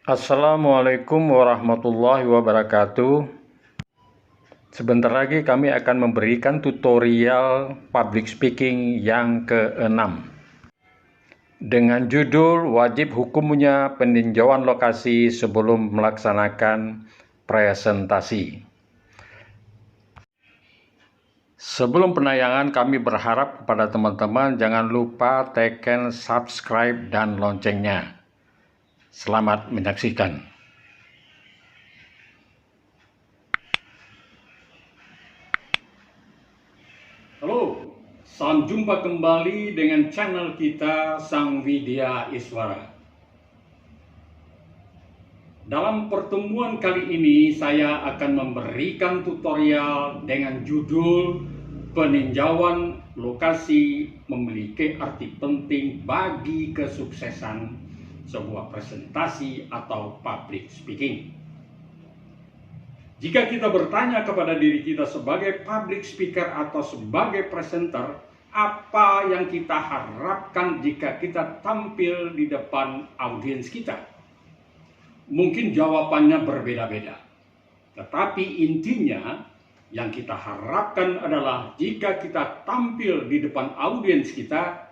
Assalamualaikum warahmatullahi wabarakatuh. Sebentar lagi kami akan memberikan tutorial public speaking yang ke-6 dengan judul wajib hukumnya peninjauan lokasi sebelum melaksanakan presentasi. Sebelum penayangan, kami berharap kepada teman-teman jangan lupa tekan subscribe dan loncengnya. Selamat menyaksikan. Halo, salam jumpa kembali dengan channel kita Sang Widya Iswara. Dalam pertemuan kali ini saya akan memberikan tutorial dengan judul peninjauan lokasi memiliki arti penting bagi kesuksesan sebuah presentasi atau public speaking. Jika kita bertanya kepada diri kita sebagai public speaker atau sebagai presenter, apa yang kita harapkan jika kita tampil di depan audiens kita? Mungkin jawabannya berbeda-beda. Tetapi intinya yang kita harapkan adalah jika kita tampil di depan audiens kita,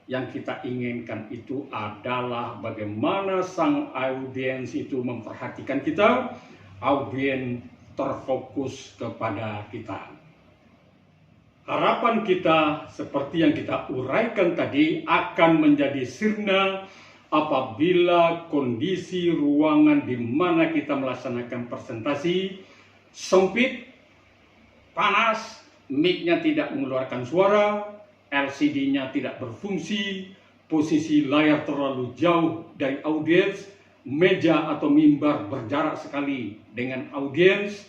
yang kita inginkan itu adalah bagaimana sang audiens itu memperhatikan kita, audiens terfokus kepada kita. Harapan kita seperti yang kita uraikan tadi akan menjadi sirna apabila kondisi ruangan di mana kita melaksanakan presentasi sempit, panas, mic-nya tidak mengeluarkan suara, LCD-nya tidak berfungsi, posisi layar terlalu jauh dari audiens, meja atau mimbar berjarak sekali dengan audiens,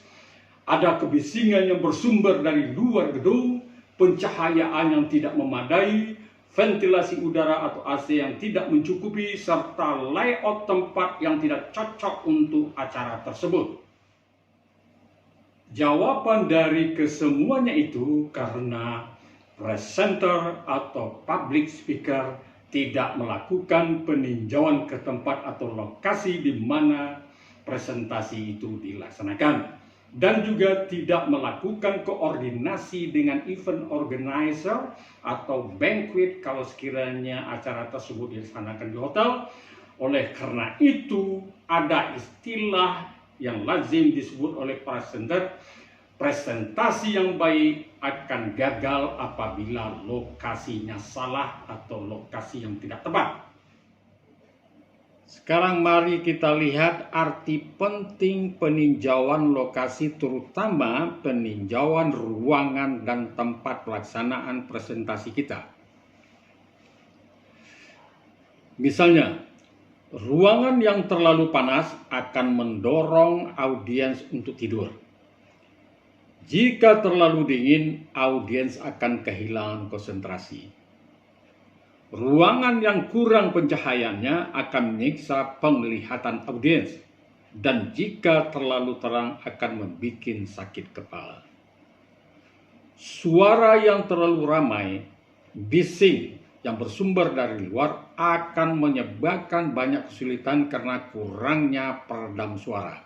ada kebisingan yang bersumber dari luar gedung, pencahayaan yang tidak memadai, ventilasi udara atau AC yang tidak mencukupi, serta layout tempat yang tidak cocok untuk acara tersebut. Jawaban dari kesemuanya itu karena presenter atau public speaker tidak melakukan peninjauan ke tempat atau lokasi di mana presentasi itu dilaksanakan, dan juga tidak melakukan koordinasi dengan event organizer atau banquet kalau sekiranya acara tersebut dilaksanakan di hotel. Oleh karena itu ada istilah yang lazim disebut oleh presenter, presentasi yang baik akan gagal apabila lokasinya salah atau lokasi yang tidak tepat. Sekarang mari kita lihat arti penting peninjauan lokasi, terutama peninjauan ruangan dan tempat pelaksanaan presentasi kita. Misalnya, ruangan yang terlalu panas akan mendorong audiens untuk tidur. Jika terlalu dingin, audiens akan kehilangan konsentrasi. Ruangan yang kurang pencahayaannya akan menyiksa penglihatan audiens, dan jika terlalu terang akan membuat sakit kepala. Suara yang terlalu ramai, bising yang bersumber dari luar akan menyebabkan banyak kesulitan karena kurangnya peredam suara.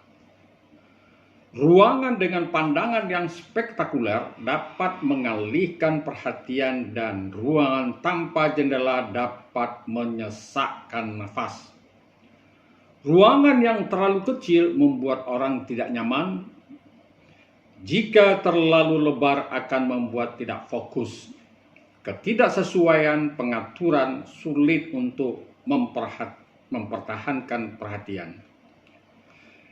Ruangan dengan pandangan yang spektakuler dapat mengalihkan perhatian, dan ruangan tanpa jendela dapat menyesakkan nafas. Ruangan yang terlalu kecil membuat orang tidak nyaman. Jika terlalu lebar akan membuat tidak fokus. Ketidaksesuaian pengaturan sulit untuk mempertahankan perhatian.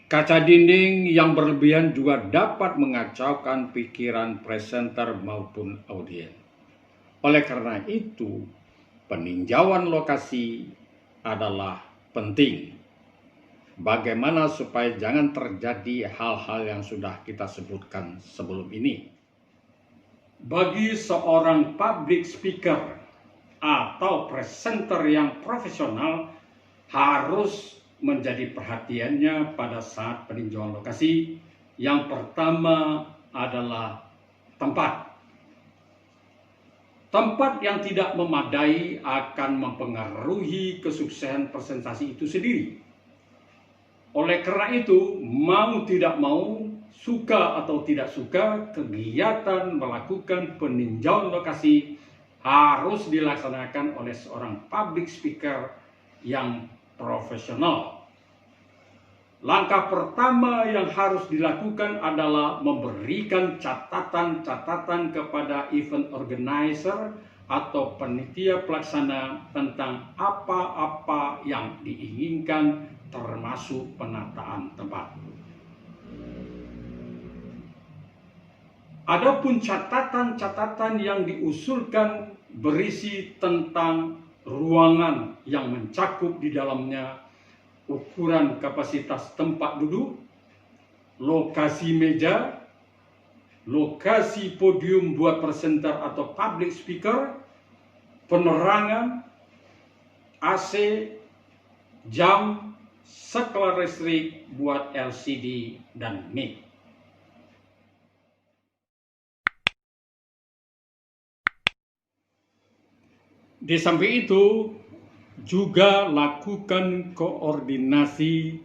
Kaca dinding yang berlebihan juga dapat mengacaukan pikiran presenter maupun audiens. Oleh karena itu, peninjauan lokasi adalah penting. Bagaimana supaya jangan terjadi hal-hal yang sudah kita sebutkan sebelum ini. Bagi seorang public speaker atau presenter yang profesional, harus menjadi perhatiannya pada saat peninjauan lokasi. Yang pertama adalah tempat. Tempat yang tidak memadai akan mempengaruhi kesuksesan presentasi itu sendiri. Oleh karena itu, mau tidak mau, suka atau tidak suka, kegiatan melakukan peninjauan lokasi harus dilaksanakan oleh seorang public speaker yang profesional. Langkah pertama yang harus dilakukan adalah memberikan catatan-catatan kepada event organizer atau panitia pelaksana tentang apa-apa yang diinginkan, termasuk penataan tempat. Adapun catatan-catatan yang diusulkan berisi tentang ruangan yang mencakup di dalamnya, ukuran kapasitas tempat duduk, lokasi meja, lokasi podium buat presenter atau public speaker, penerangan, AC, jam, saklar listrik buat LCD dan mic. Di samping itu, juga lakukan koordinasi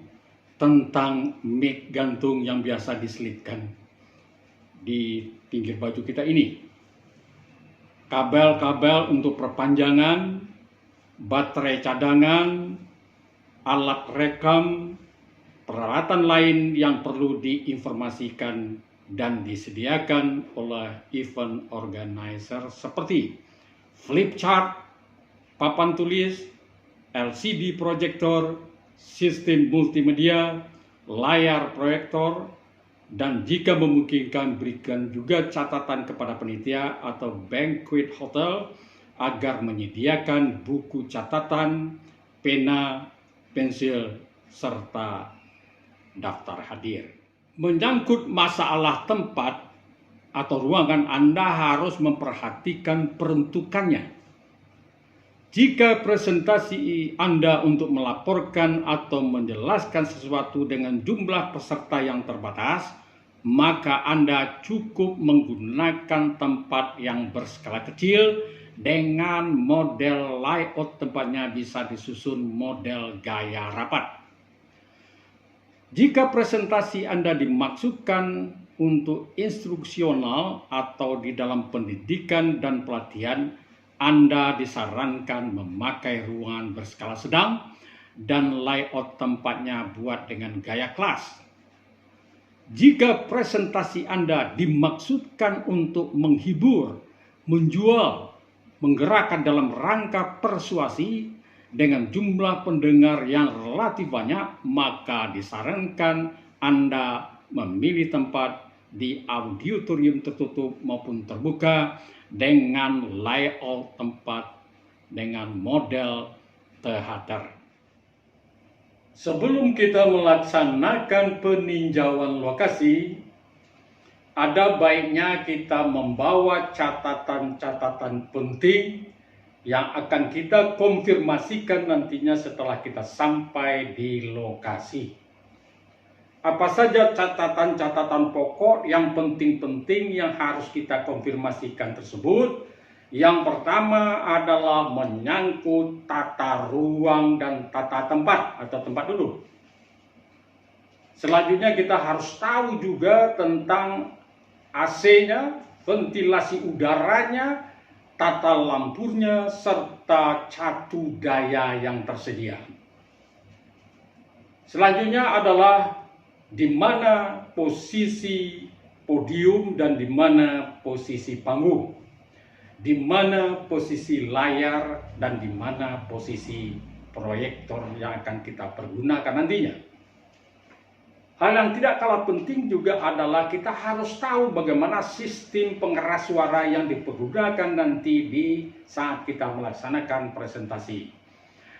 tentang mic gantung yang biasa diselipkan di pinggir baju kita ini. Kabel-kabel untuk perpanjangan, baterai cadangan, alat rekam, peralatan lain yang perlu diinformasikan dan disediakan oleh event organizer seperti flip chart, papan tulis, LCD proyektor, sistem multimedia, layar proyektor, dan jika memungkinkan berikan juga catatan kepada panitia atau banquet hotel agar menyediakan buku catatan, pena, pensil, serta daftar hadir. Menyangkut masalah tempat atau ruangan, Anda harus memperhatikan peruntukannya. Jika presentasi Anda untuk melaporkan atau menjelaskan sesuatu dengan jumlah peserta yang terbatas, maka Anda cukup menggunakan tempat yang berskala kecil dengan model layout tempatnya bisa disusun model gaya rapat. Jika presentasi Anda dimaksudkan untuk instruksional atau di dalam pendidikan dan pelatihan, Anda disarankan memakai ruangan berskala sedang dan layout tempatnya buat dengan gaya kelas. Jika presentasi Anda dimaksudkan untuk menghibur, menjual, menggerakkan dalam rangka persuasi dengan jumlah pendengar yang relatif banyak, maka disarankan Anda memilih tempat di auditorium tertutup maupun terbuka dengan layout tempat dengan model teater. Sebelum kita melaksanakan peninjauan lokasi, ada baiknya kita membawa catatan-catatan penting yang akan kita konfirmasikan nantinya setelah kita sampai di lokasi. Apa saja catatan-catatan pokok yang penting-penting yang harus kita konfirmasikan tersebut? Yang pertama adalah menyangkut tata ruang dan tata tempat atau tempat duduk. Selanjutnya kita harus tahu juga tentang AC-nya, ventilasi udaranya, tata lampunya, serta catu daya yang tersedia. Selanjutnya adalah di mana posisi podium dan di mana posisi panggung, di mana posisi layar dan di mana posisi proyektor yang akan kita pergunakan nantinya. Hal yang tidak kalah penting juga adalah kita harus tahu bagaimana sistem pengeras suara yang dipergunakan nanti di saat kita melaksanakan presentasi.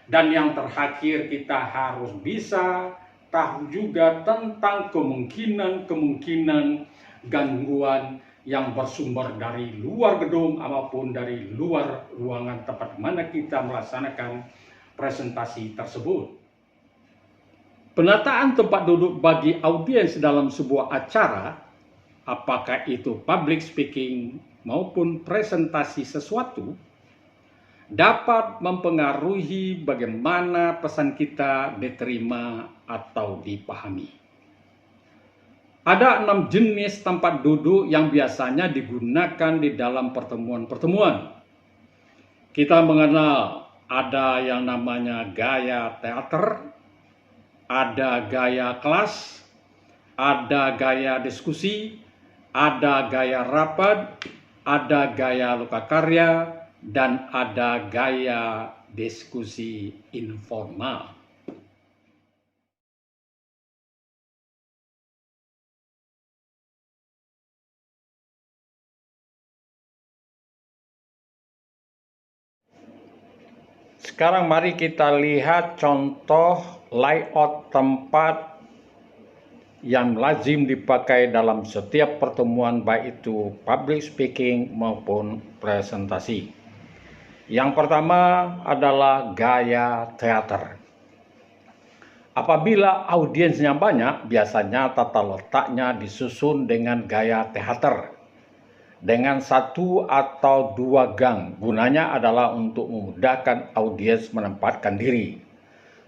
Dan yang terakhir, kita harus bisa tahu juga tentang kemungkinan gangguan yang bersumber dari luar gedung maupun dari luar ruangan tempat mana kita melaksanakan presentasi tersebut. Penataan tempat duduk bagi audiens dalam sebuah acara, apakah itu public speaking maupun presentasi sesuatu, dapat mempengaruhi bagaimana pesan kita diterima atau dipahami. Ada 6 jenis tempat duduk yang biasanya digunakan di dalam pertemuan-pertemuan. Kita mengenal ada yang namanya gaya teater, ada gaya kelas, ada gaya diskusi, ada gaya rapat, ada gaya lokakarya, dan ada gaya diskusi informal. Sekarang mari kita lihat contoh layout tempat yang lazim dipakai dalam setiap pertemuan, baik itu public speaking maupun presentasi. Yang pertama adalah gaya teater. Apabila audiensnya banyak, biasanya tata letaknya disusun dengan gaya teater dengan 1 atau 2 gang. Gunanya adalah untuk memudahkan audiens menempatkan diri.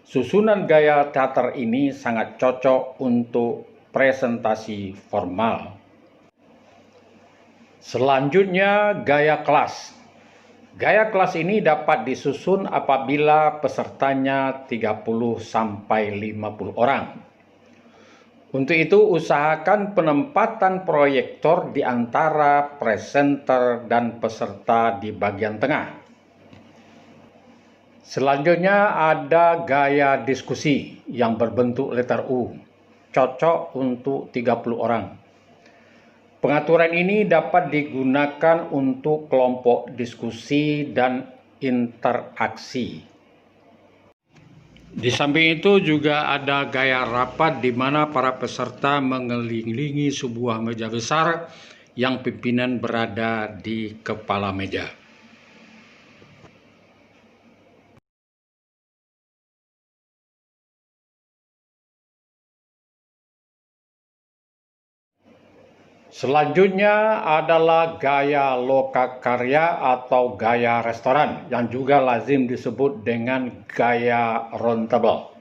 Susunan gaya teater ini sangat cocok untuk presentasi formal. Selanjutnya, gaya kelas. Gaya kelas ini dapat disusun apabila pesertanya 30-50 orang. Untuk itu, usahakan penempatan proyektor di antara presenter dan peserta di bagian tengah. Selanjutnya ada gaya diskusi yang berbentuk letter U, cocok untuk 30 orang. Pengaturan ini dapat digunakan untuk kelompok diskusi dan interaksi. Di samping itu juga ada gaya rapat di mana para peserta mengelilingi sebuah meja besar yang pimpinan berada di kepala meja. Selanjutnya adalah gaya lokakarya atau gaya restoran yang juga lazim disebut dengan gaya round table,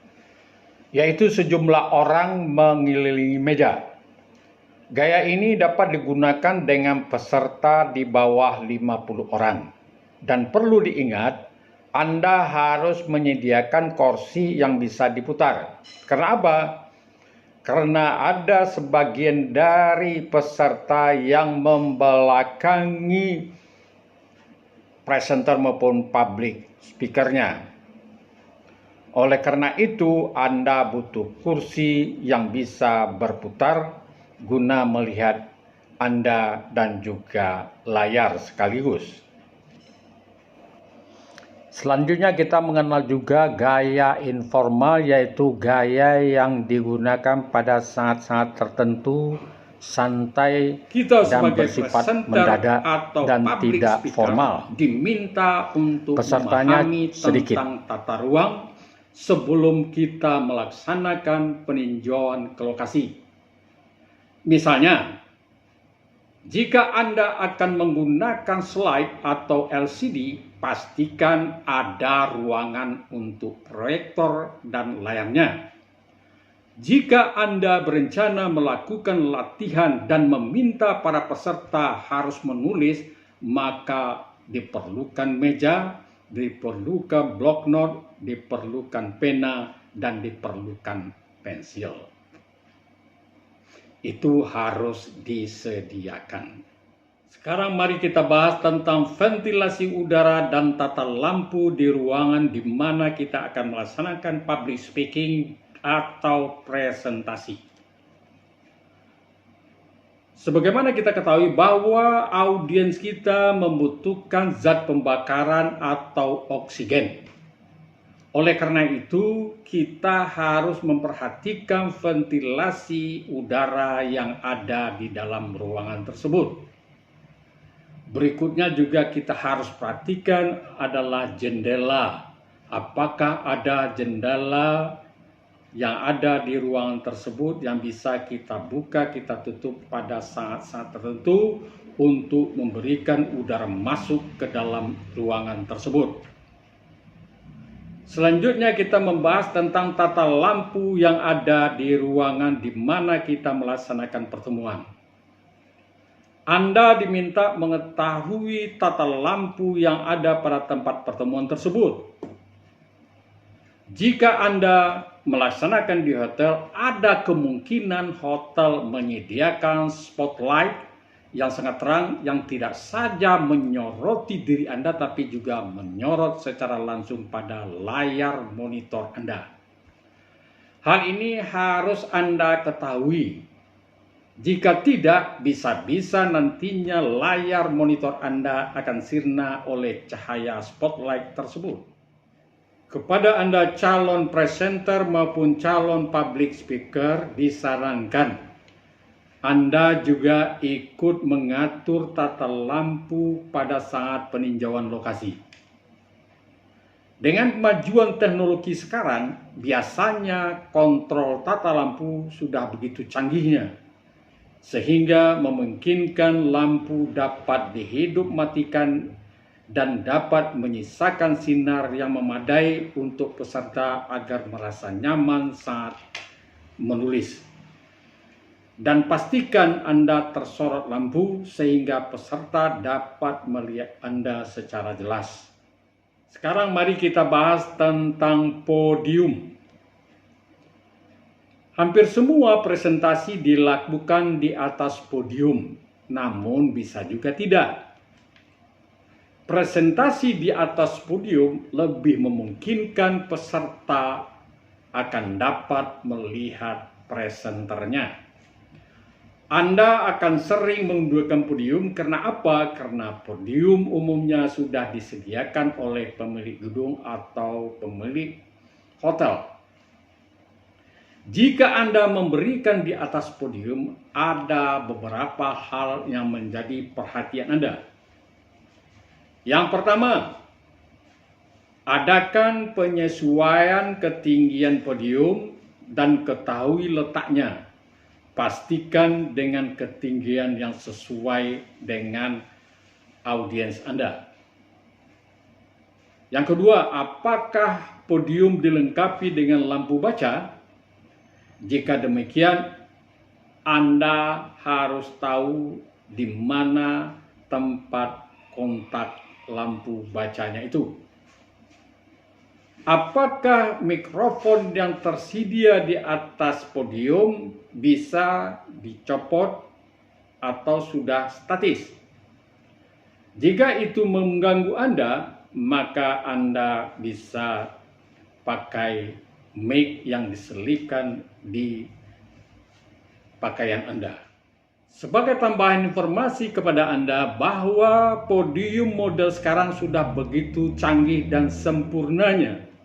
yaitu sejumlah orang mengelilingi meja. Gaya ini dapat digunakan dengan peserta di bawah 50 orang. Dan perlu diingat, Anda harus menyediakan kursi yang bisa diputar. Karena apa? Karena ada sebagian dari peserta yang membelakangi presenter maupun public speakernya. Oleh karena itu, Anda butuh kursi yang bisa berputar guna melihat Anda dan juga layar sekaligus. Selanjutnya kita mengenal juga gaya informal, yaitu gaya yang digunakan pada saat-saat tertentu, santai dan bersifat mendadak dan tidak formal. Diminta untuk Pesertanya memahami sedikit. tentang tata ruang sebelum kita melaksanakan peninjauan ke lokasi. Misalnya, jika Anda akan menggunakan slide atau LCD, pastikan ada ruangan untuk proyektor dan layarnya. Jika Anda berencana melakukan latihan dan meminta para peserta harus menulis, maka diperlukan meja, diperlukan block note, diperlukan pena, dan diperlukan pensil. Itu harus disediakan. Sekarang mari kita bahas tentang ventilasi udara dan tata lampu di ruangan di mana kita akan melaksanakan public speaking atau presentasi. Sebagaimana kita ketahui bahwa audiens kita membutuhkan zat pembakaran atau oksigen. Oleh karena itu, kita harus memperhatikan ventilasi udara yang ada di dalam ruangan tersebut. Berikutnya juga kita harus perhatikan adalah jendela. Apakah ada jendela yang ada di ruangan tersebut yang bisa kita buka, kita tutup pada saat-saat tertentu untuk memberikan udara masuk ke dalam ruangan tersebut. Selanjutnya kita membahas tentang tata lampu yang ada di ruangan di mana kita melaksanakan pertemuan. Anda diminta mengetahui tata lampu yang ada pada tempat pertemuan tersebut. Jika Anda melaksanakan di hotel, ada kemungkinan hotel menyediakan spotlight yang sangat terang yang tidak saja menyoroti diri Anda tapi juga menyorot secara langsung pada layar monitor Anda. Hal ini harus Anda ketahui. Jika tidak, bisa-bisa nantinya layar monitor Anda akan sirna oleh cahaya spotlight tersebut. Kepada Anda calon presenter maupun calon public speaker disarankan Anda juga ikut mengatur tata lampu pada saat peninjauan lokasi. Dengan kemajuan teknologi sekarang, biasanya kontrol tata lampu sudah begitu canggihnya, sehingga memungkinkan lampu dapat dihidup matikan dan dapat menyisakan sinar yang memadai untuk peserta agar merasa nyaman saat menulis. Dan pastikan Anda tersorot lampu sehingga peserta dapat melihat Anda secara jelas. Sekarang mari kita bahas tentang podium. Hampir semua presentasi dilakukan di atas podium, namun bisa juga tidak. Presentasi di atas podium lebih memungkinkan peserta akan dapat melihat presenternya. Anda akan sering menggunakan podium karena apa? Karena podium umumnya sudah disediakan oleh pemilik gedung atau pemilik hotel. Jika Anda memberikan di atas podium, ada beberapa hal yang menjadi perhatian Anda. Yang pertama, adakan penyesuaian ketinggian podium dan ketahui letaknya. Pastikan dengan ketinggian yang sesuai dengan audiens Anda. Yang kedua, apakah podium dilengkapi dengan lampu baca? Jika demikian, Anda harus tahu di mana tempat kontak lampu bacanya itu. Apakah mikrofon yang tersedia di atas podium bisa dicopot atau sudah statis? Jika itu mengganggu Anda, maka Anda bisa pakai mic yang diselipkan di pakaian Anda. Sebagai tambahan informasi kepada Anda bahwa podium model sekarang sudah begitu canggih dan sempurnanya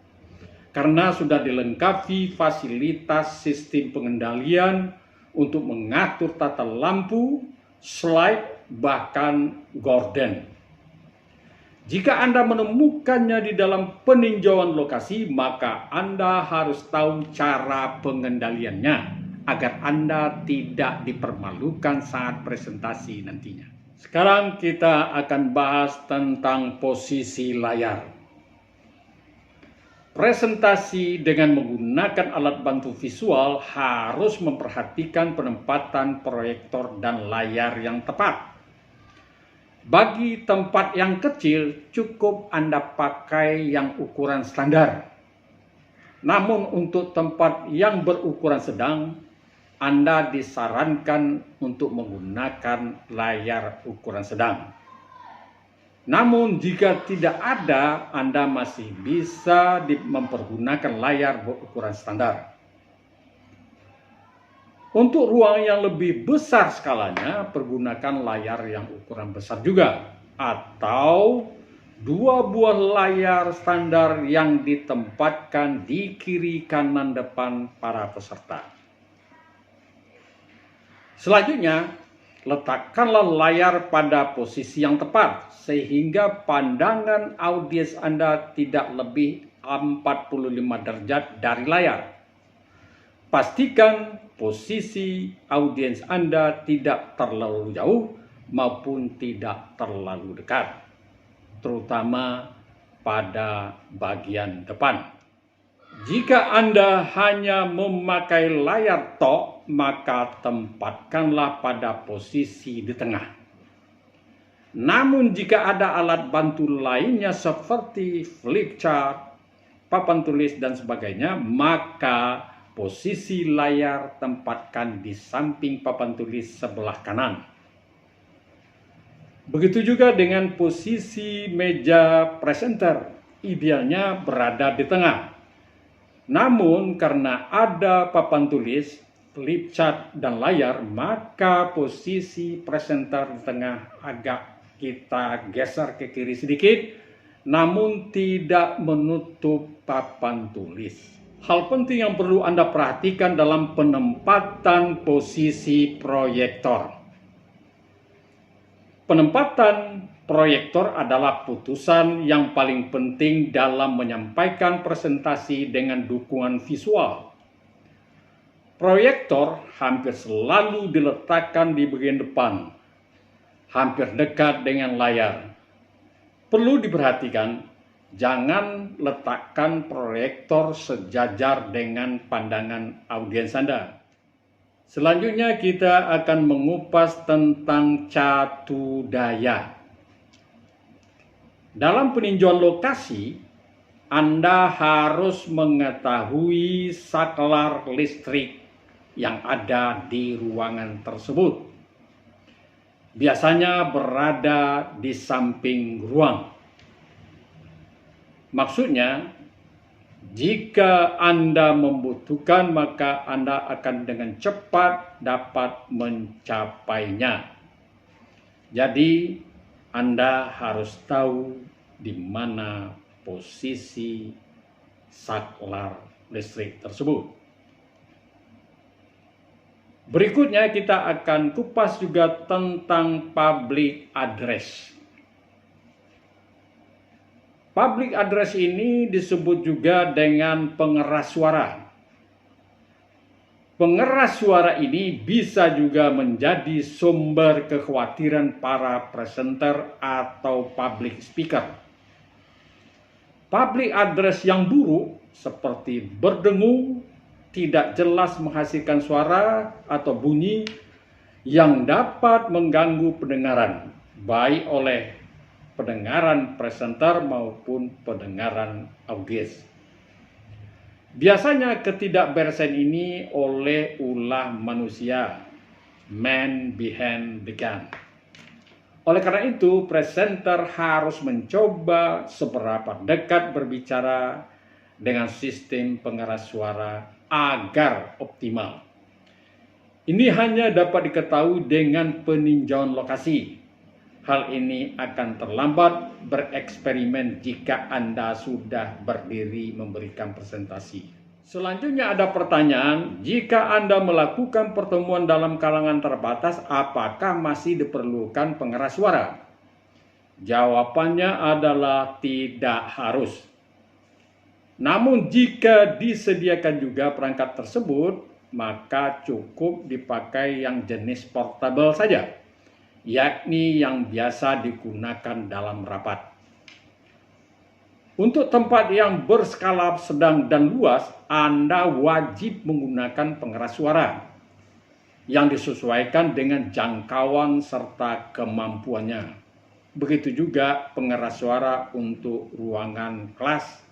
karena sudah dilengkapi fasilitas sistem pengendalian untuk mengatur tata lampu, slide, bahkan gorden. Jika Anda menemukannya di dalam peninjauan lokasi, maka Anda harus tahu cara pengendaliannya agar Anda tidak dipermalukan saat presentasi nantinya. Sekarang kita akan bahas tentang posisi layar. Presentasi dengan menggunakan alat bantu visual harus memperhatikan penempatan proyektor dan layar yang tepat. Bagi tempat yang kecil, cukup Anda pakai yang ukuran standar. Namun untuk tempat yang berukuran sedang, Anda disarankan untuk menggunakan layar ukuran sedang. Namun jika tidak ada, Anda masih bisa mempergunakan layar berukuran standar. Untuk ruang yang lebih besar skalanya, pergunakan layar yang ukuran besar juga, atau 2 buah layar standar yang ditempatkan di kiri kanan depan para peserta. Selanjutnya, letakkanlah layar pada posisi yang tepat, sehingga pandangan audiens Anda tidak lebih 45 derajat dari layar. Pastikan posisi audiens Anda tidak terlalu jauh maupun tidak terlalu dekat, terutama pada bagian depan. Jika Anda hanya memakai layar tok, maka tempatkanlah pada posisi di tengah. Namun jika ada alat bantu lainnya seperti flip chart, papan tulis dan sebagainya, maka posisi layar tempatkan di samping papan tulis sebelah kanan. Begitu juga dengan posisi meja presenter, idealnya berada di tengah. Namun karena ada papan tulis, flip chart, dan layar, maka posisi presenter di tengah agak kita geser ke kiri sedikit, namun tidak menutup papan tulis. Hal penting yang perlu Anda perhatikan dalam penempatan posisi proyektor. Penempatan proyektor adalah putusan yang paling penting dalam menyampaikan presentasi dengan dukungan visual. Proyektor hampir selalu diletakkan di bagian depan, hampir dekat dengan layar. Perlu diperhatikan, jangan letakkan proyektor sejajar dengan pandangan audiens Anda. Selanjutnya kita akan mengupas tentang catu daya. Dalam peninjauan lokasi, Anda harus mengetahui saklar listrik yang ada di ruangan tersebut. Biasanya berada di samping ruang. Maksudnya, jika Anda membutuhkan, maka Anda akan dengan cepat dapat mencapainya. Jadi, Anda harus tahu di mana posisi saklar listrik tersebut. Berikutnya kita akan kupas juga tentang public address. Public address ini disebut juga dengan pengeras suara. Pengeras suara ini bisa juga menjadi sumber kekhawatiran para presenter atau public speaker. Public address yang buruk seperti berdengung, tidak jelas menghasilkan suara atau bunyi yang dapat mengganggu pendengaran, baik oleh pendengaran presenter maupun pendengaran audiens. Biasanya ketidakberesan ini oleh ulah manusia, man behind the gun. Oleh karena itu, presenter harus mencoba seberapa dekat berbicara dengan sistem pengeras suara agar optimal. Ini hanya dapat diketahui dengan peninjauan lokasi. Hal ini akan terlambat bereksperimen jika Anda sudah berdiri memberikan presentasi. Selanjutnya ada pertanyaan, jika Anda melakukan pertemuan dalam kalangan terbatas, apakah masih diperlukan pengeras suara? Jawabannya adalah tidak harus. Namun jika disediakan juga perangkat tersebut, maka cukup dipakai yang jenis portable saja, yakni yang biasa digunakan dalam rapat. Untuk tempat yang berskala sedang dan luas, Anda wajib menggunakan pengeras suara yang disesuaikan dengan jangkauan serta kemampuannya. Begitu juga pengeras suara untuk ruangan kelas,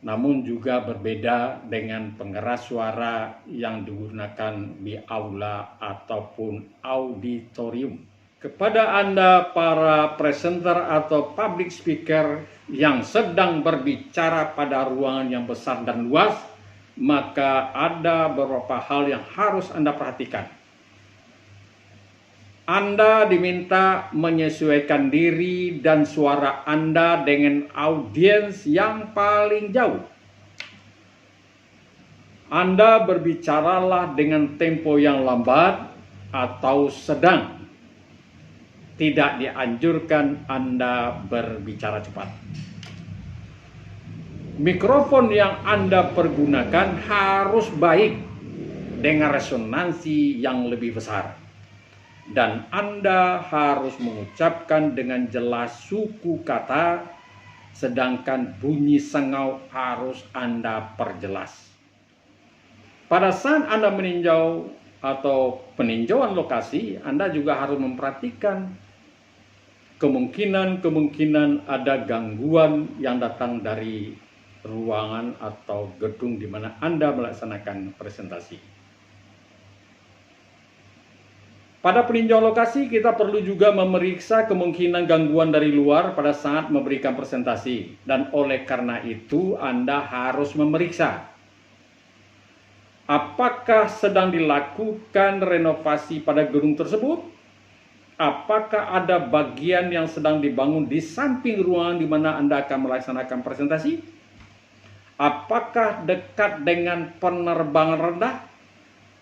namun juga berbeda dengan pengeras suara yang digunakan di aula ataupun auditorium. Kepada Anda para presenter atau public speaker yang sedang berbicara pada ruangan yang besar dan luas, maka ada beberapa hal yang harus Anda perhatikan. Anda diminta menyesuaikan diri dan suara Anda dengan audiens yang paling jauh. Anda berbicaralah dengan tempo yang lambat atau sedang. Tidak dianjurkan Anda berbicara cepat. Mikrofon yang Anda pergunakan harus baik dengan resonansi yang lebih besar. Dan Anda harus mengucapkan dengan jelas suku kata sedangkan bunyi sengau harus Anda perjelas. Pada saat Anda meninjau atau peninjauan lokasi, Anda juga harus memperhatikan kemungkinan ada gangguan yang datang dari ruangan atau gedung di mana Anda melaksanakan presentasi. Pada peninjauan lokasi, kita perlu juga memeriksa kemungkinan gangguan dari luar pada saat memberikan presentasi. Dan oleh karena itu, Anda harus memeriksa apakah sedang dilakukan renovasi pada gedung tersebut. Apakah ada bagian yang sedang dibangun di samping ruangan di mana Anda akan melaksanakan presentasi? Apakah dekat dengan penerbangan rendah?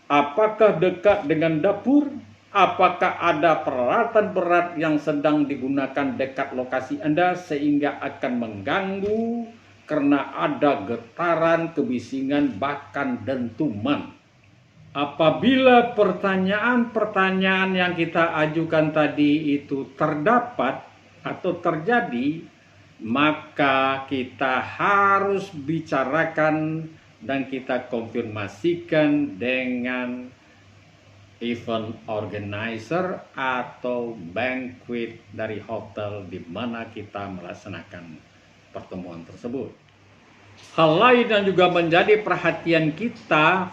Apakah dekat dengan dapur? Apakah ada peralatan berat yang sedang digunakan dekat lokasi Anda sehingga akan mengganggu karena ada getaran, kebisingan, bahkan dentuman? Apabila pertanyaan-pertanyaan yang kita ajukan tadi itu terdapat atau terjadi, maka kita harus bicarakan dan kita konfirmasikan dengan event organizer atau banquet dari hotel di mana kita melaksanakan pertemuan tersebut. Hal lain yang juga menjadi perhatian kita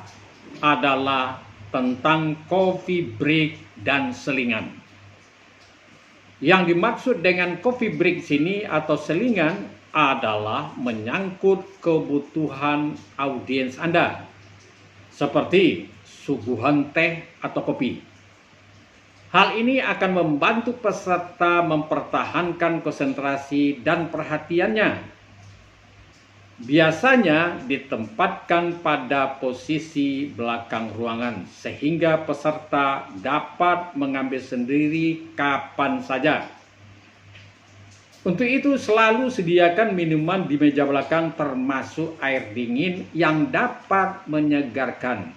adalah tentang coffee break dan selingan. Yang dimaksud dengan coffee break sini atau selingan adalah menyangkut kebutuhan audiens Anda, seperti suguhan teh atau kopi. Hal ini akan membantu peserta mempertahankan konsentrasi dan perhatiannya. Biasanya ditempatkan pada posisi belakang ruangan sehingga peserta dapat mengambil sendiri kapan saja. Untuk itu selalu sediakan minuman di meja belakang termasuk air dingin yang dapat menyegarkan,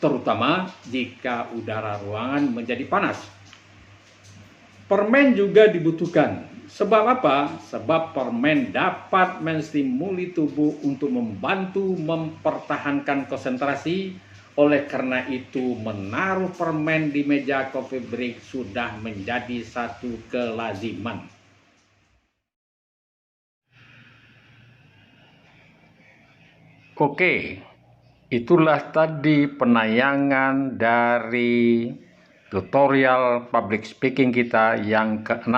terutama jika udara ruangan menjadi panas. Permen juga dibutuhkan. Sebab apa? Sebab permen dapat menstimuli tubuh untuk membantu mempertahankan konsentrasi. Oleh karena itu, menaruh permen di meja coffee break sudah menjadi satu kelaziman. Oke, itulah tadi penayangan dari tutorial public speaking kita yang ke-6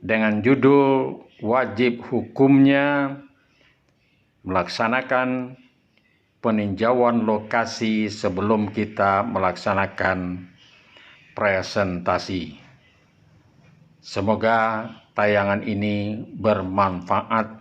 dengan judul wajib hukumnya melaksanakan peninjauan lokasi sebelum kita melaksanakan presentasi. Semoga tayangan ini bermanfaat